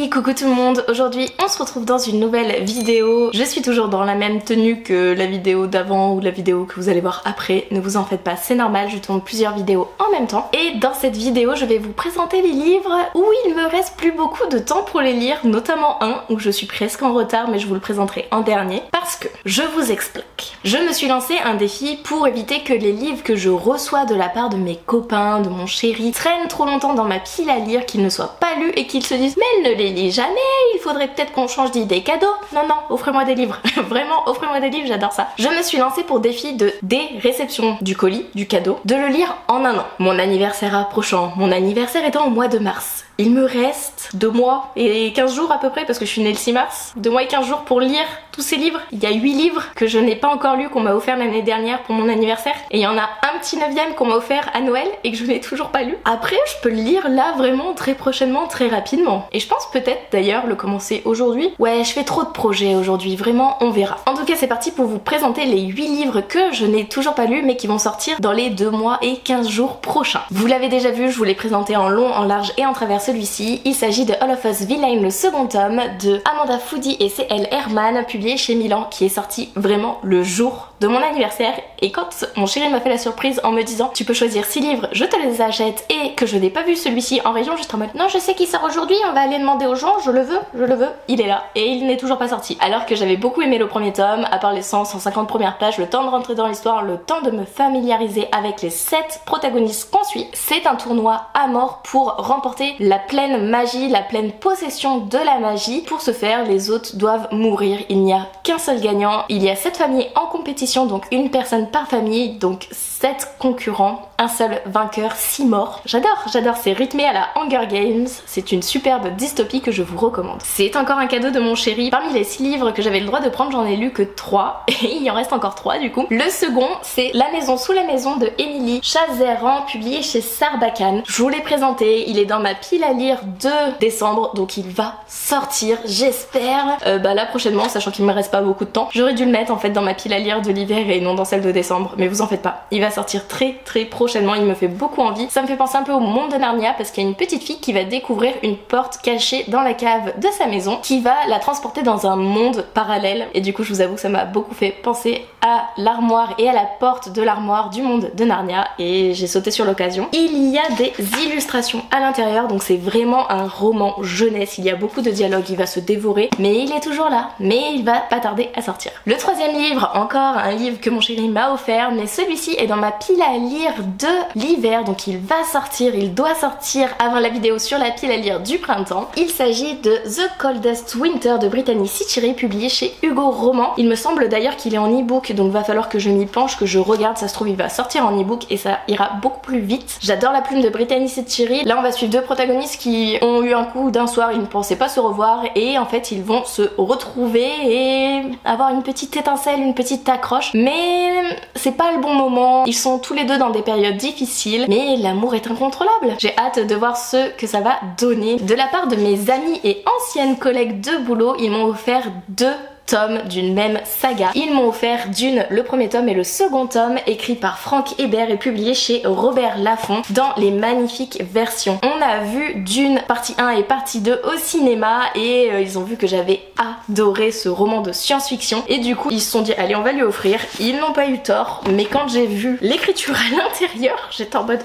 Hey, coucou tout le monde, aujourd'hui on se retrouve dans une nouvelle vidéo. Je suis toujours dans la même tenue que la vidéo d'avant ou la vidéo que vous allez voir après. Ne vous en faites pas, c'est normal, je tourne plusieurs vidéos en même temps. Et dans cette vidéo, je vais vous présenter les livres où il me reste plus beaucoup de temps pour les lire, notamment un où je suis presque en retard mais je vous le présenterai en dernier. Parce que, je vous explique, je me suis lancé un défi pour éviter que les livres que je reçois de la part de mes copains, de mon chéri, traînent trop longtemps dans ma pile à lire, qu'ils ne soient pas lus et qu'ils se disent mais elle ne les lit jamais, il faudrait peut-être qu'on change d'idée cadeau. Non, offrez-moi des livres. Vraiment, offrez-moi des livres, j'adore ça. Je me suis lancée pour défi de dès réception du colis, du cadeau, de le lire en un an. Mon anniversaire approchant, mon anniversaire étant au mois de mars. Il me reste 2 mois et 15 jours à peu près parce que je suis née le 6 mars. 2 mois et 15 jours pour lire tous ces livres. Il y a 8 livres que je n'ai pas encore lus qu'on m'a offert l'année dernière pour mon anniversaire. Et il y en a un petit 9e qu'on m'a offert à Noël et que je n'ai toujours pas lu. Après je peux le lire là vraiment très prochainement, très rapidement. Et je pense peut-être d'ailleurs le commencer aujourd'hui. Ouais, je fais trop de projets aujourd'hui, vraiment on verra. En tout cas c'est parti pour vous présenter les 8 livres que je n'ai toujours pas lus mais qui vont sortir dans les 2 mois et 15 jours prochains. Vous l'avez déjà vu, je vous l'ai présenté en long, en large et en travers celui-ci. Il s'agit de All of Us Villain, le second tome de Amanda Foody et C.L. Herman, publié chez Milan, qui est sorti vraiment le jour de mon anniversaire. Et quand mon chéri m'a fait la surprise en me disant tu peux choisir 6 livres, je te les achète, et que je n'ai pas vu celui-ci en rayon, j'étais en mode non je sais qu'il sort aujourd'hui, on va aller demander aux gens, je le veux, il est là et il n'est toujours pas sorti. Alors que j'avais beaucoup aimé le premier tome, à part les 150 premières pages, le temps de rentrer dans l'histoire, le temps de me familiariser avec les 7 protagonistes qu'on suit. C'est un tournoi à mort pour remporter la pleine magie, la pleine possession de la magie. Pour ce faire, les autres doivent mourir. Il n'y a qu'un seul gagnant. Il y a 7 familles en compétition, donc une personne par famille, donc 7 concurrents, un seul vainqueur, 6 morts. J'adore, c'est rythmé à la Hunger Games. C'est une superbe dystopie que je vous recommande. C'est encore un cadeau de mon chéri. Parmi les 6 livres que j'avais le droit de prendre, j'en ai lu que 3 et il en reste encore 3 du coup. Le second, c'est La maison sous la maison de Émilie Chazeran, publié chez Sarbacane. Je vous l'ai présenté, il est dans ma pile à lire de décembre, donc il va sortir, j'espère, là prochainement, sachant qu'il me reste pas beaucoup de temps. J'aurais dû le mettre en fait dans ma pile à lire de l'hiver et non dans celle de décembre, mais vous en faites pas. Il va sortir très prochainement, il me fait beaucoup envie. Ça me fait penser un peu au monde de Narnia parce qu'il y a une petite fille qui va découvrir une porte cachée dans la cave de sa maison qui va la transporter dans un monde parallèle. Et du coup, je vous avoue que ça m'a beaucoup fait penser à l'armoire et à la porte de l'armoire du monde de Narnia et j'ai sauté sur l'occasion. Il y a des illustrations à l'intérieur, donc c'est vraiment un roman jeunesse. Il y a beaucoup de dialogues, il va se dévorer, mais il est toujours là, mais il va pas tarder à sortir. Le troisième livre, encore un livre que mon chéri m'a offert, mais celui-ci est dans ma pile à lire de l'hiver, donc il va sortir, il doit sortir avant la vidéo sur la pile à lire du printemps. Il s'agit de The Coldest Winter de Brittany Sitchiré, publié chez Hugo Roman. Il me semble d'ailleurs qu'il est en e-book, donc va falloir que je m'y penche, que je regarde, ça se trouve il va sortir en e-book et ça ira beaucoup plus vite. J'adore la plume de Brittany Sitchiré. Là on va suivre 2 protagonistes qui ont eu un coup d'un soir, ils ne pensaient pas se revoir et en fait ils vont se retrouver et avoir une petite étincelle, une petite accroche, mais c'est pas le bon moment. Ils sont tous les deux dans des périodes difficiles, mais l'amour est incontrôlable. J'ai hâte de voir ce que ça va donner. De la part de mes amis et anciennes collègues de boulot, ils m'ont offert 2 tomes d'une même saga. Ils m'ont offert Dune, le premier tome et le second tome, écrit par Frank Hébert et publié chez Robert Laffont dans les magnifiques versions. On a vu Dune partie 1 et partie 2 au cinéma et ils ont vu que j'avais adoré ce roman de science-fiction et du coup ils se sont dit allez on va lui offrir. Ils n'ont pas eu tort, mais quand j'ai vu l'écriture à l'intérieur, j'étais en mode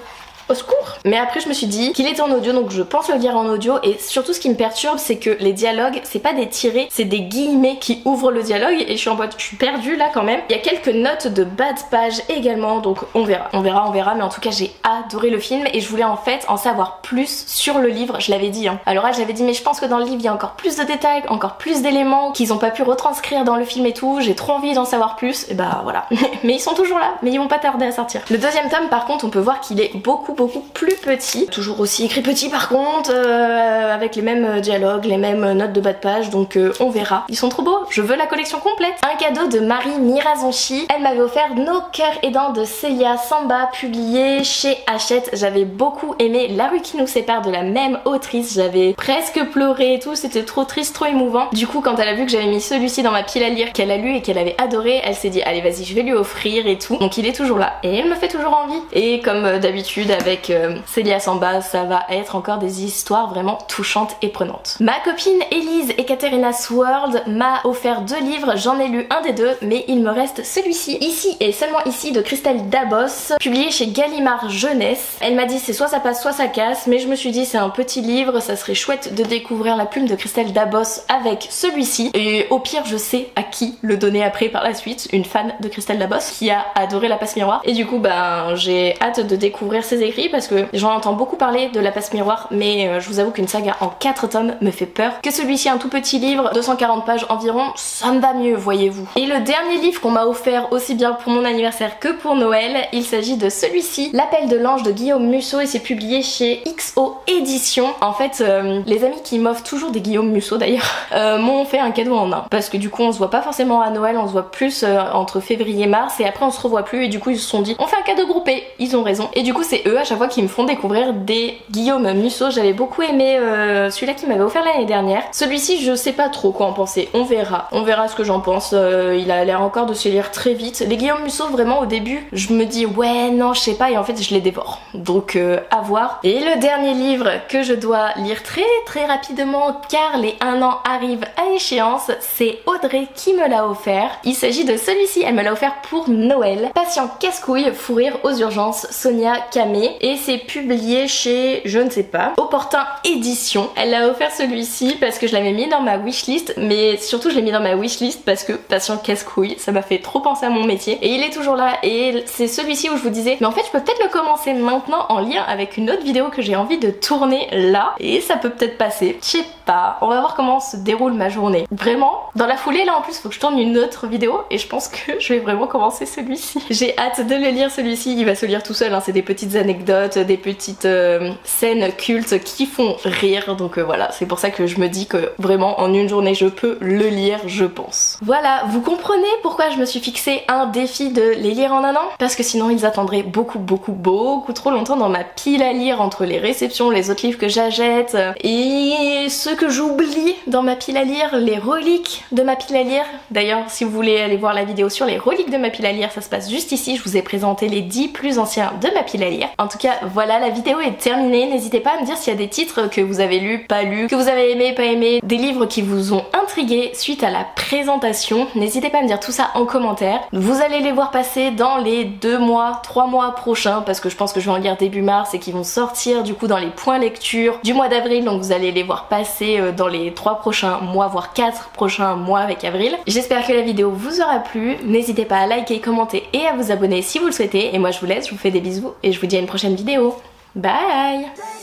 au secours. Mais après je me suis dit qu'il était en audio, donc je pense le lire en audio. Et surtout ce qui me perturbe, c'est que les dialogues, c'est pas des tirés, c'est des guillemets qui ouvrent le dialogue. Et je suis en mode, je suis perdue là quand même. Il y a quelques notes de bas de page également, donc on verra. Mais en tout cas j'ai adoré le film et je voulais en fait en savoir plus sur le livre. Je l'avais dit hein. À l'oral j'avais dit mais je pense que dans le livre il y a encore plus de détails, encore plus d'éléments qu'ils ont pas pu retranscrire dans le film et tout. J'ai trop envie d'en savoir plus. Et bah voilà. Mais ils sont toujours là, mais ils vont pas tarder à sortir. Le deuxième tome par contre on peut voir qu'il est beaucoup plus petit, toujours aussi écrit petit par contre, avec les mêmes dialogues, les mêmes notes de bas de page, donc on verra. Ils sont trop beaux, je veux la collection complète. Un cadeau de Marie Mirazonchi, elle m'avait offert Nos cœurs aidants de Célia Samba, publié chez Hachette. J'avais beaucoup aimé La rue qui nous sépare de la même autrice, j'avais presque pleuré et tout, c'était trop triste, trop émouvant. Du coup quand elle a vu que j'avais mis celui-ci dans ma pile à lire, qu'elle a lu et qu'elle avait adoré, elle s'est dit allez vas-y je vais lui offrir et tout. Donc il est toujours là et elle me fait toujours envie. Et comme d'habitude avec avec Célia Samba, ça va être encore des histoires vraiment touchantes et prenantes. Ma copine Elise et Katerina's World m'a offert 2 livres, j'en ai lu un des 2 mais il me reste celui-ci, ici et seulement ici, de Christelle Dabos, publié chez Gallimard Jeunesse. Elle m'a dit c'est soit ça passe soit ça casse, mais je me suis dit c'est un petit livre, ça serait chouette de découvrir la plume de Christelle Dabos avec celui-ci, et au pire je sais à qui le donner après par la suite, une fan de Christelle Dabos qui a adoré La Passe Miroir, et du coup ben j'ai hâte de découvrir ses écrits parce que j'en entends beaucoup parler de La Passe Miroir, mais je vous avoue qu'une saga en 4 tomes me fait peur, que celui-ci un tout petit livre, 240 pages environ, ça me va mieux voyez-vous. Et le dernier livre qu'on m'a offert aussi bien pour mon anniversaire que pour Noël, il s'agit de celui-ci, L'Appel de l'Ange de Guillaume Musso, et c'est publié chez XO Éditions. En fait les amis qui m'offrent toujours des Guillaume Musso d'ailleurs m'ont fait un cadeau en un, parce que du coup on se voit pas forcément à Noël, on se voit plus entre février et mars, et après on se revoit plus, et du coup ils se sont dit on fait un cadeau groupé, ils ont raison, et du coup c'est eux à chaque fois qui me font découvrir des Guillaume Musso. J'avais beaucoup aimé celui-là qu'ils m'avaient offert l'année dernière. Celui-ci je sais pas trop quoi en penser, on verra ce que j'en pense. Il a l'air encore de se lire très vite. Les Guillaume Musso vraiment au début je me dis ouais non je sais pas, et en fait je les dévore, donc à voir. Et le dernier livre que je dois lire très rapidement car les 1 an arrivent à échéance, c'est Audrey qui me l'a offert. Il s'agit de celui-ci, elle me l'a offert pour Noël, Patient casse-couille, fou rire aux urgences, Sonia Kamé, et c'est publié chez je ne sais pas, Opportun Édition. Elle l'a offert celui-ci parce que je l'avais mis dans ma wishlist, mais surtout je l'ai mis dans ma wishlist parce que Patient casse-couille, ça m'a fait trop penser à mon métier, et il est toujours là, et c'est celui-ci où je vous disais mais en fait je peux peut-être le commencer maintenant en lien avec une autre vidéo que j'ai envie de tourner là, et ça peut peut-être passer, je sais pas, on va voir comment se déroule ma journée. Vraiment, dans la foulée là en plus faut que je tourne une autre vidéo, et je pense que je vais vraiment commencer celui-ci. J'ai hâte de le lire celui-ci, il va se lire tout seul, hein. C'est des petites anecdotes, des petites scènes cultes qui font rire, donc voilà, c'est pour ça que je me dis que vraiment en une journée je peux le lire je pense. Voilà, vous comprenez pourquoi je me suis fixé un défi de les lire en 1 an? Parce que sinon ils attendraient beaucoup trop longtemps dans ma pile à lire entre les réceptions, les autres livres que j'achète et ceux que j'oublie dans ma pile à lire, les reliques de ma pile à lire. D'ailleurs si vous voulez aller voir la vidéo sur les reliques de ma pile à lire, ça se passe juste ici, je vous ai présenté les 10 plus anciens de ma pile à lire. En tout cas voilà, la vidéo est terminée, n'hésitez pas à me dire s'il y a des titres que vous avez lus, pas lus, que vous avez aimé, pas aimé, des livres qui vous ont intrigué suite à la présentation, n'hésitez pas à me dire tout ça en commentaire. Vous allez les voir passer dans les 2 mois, 3 mois prochains, parce que je pense que je vais en lire début mars et qu'ils vont sortir du coup dans les points lecture du mois d'avril, donc vous allez les voir passer dans les 3 prochains mois, voire 4 prochains mois avec avril. J'espère que la vidéo vous aura plu, n'hésitez pas à liker, commenter et à vous abonner si vous le souhaitez, et moi je vous laisse, je vous fais des bisous et je vous dis à une prochaine vidéo. Bye!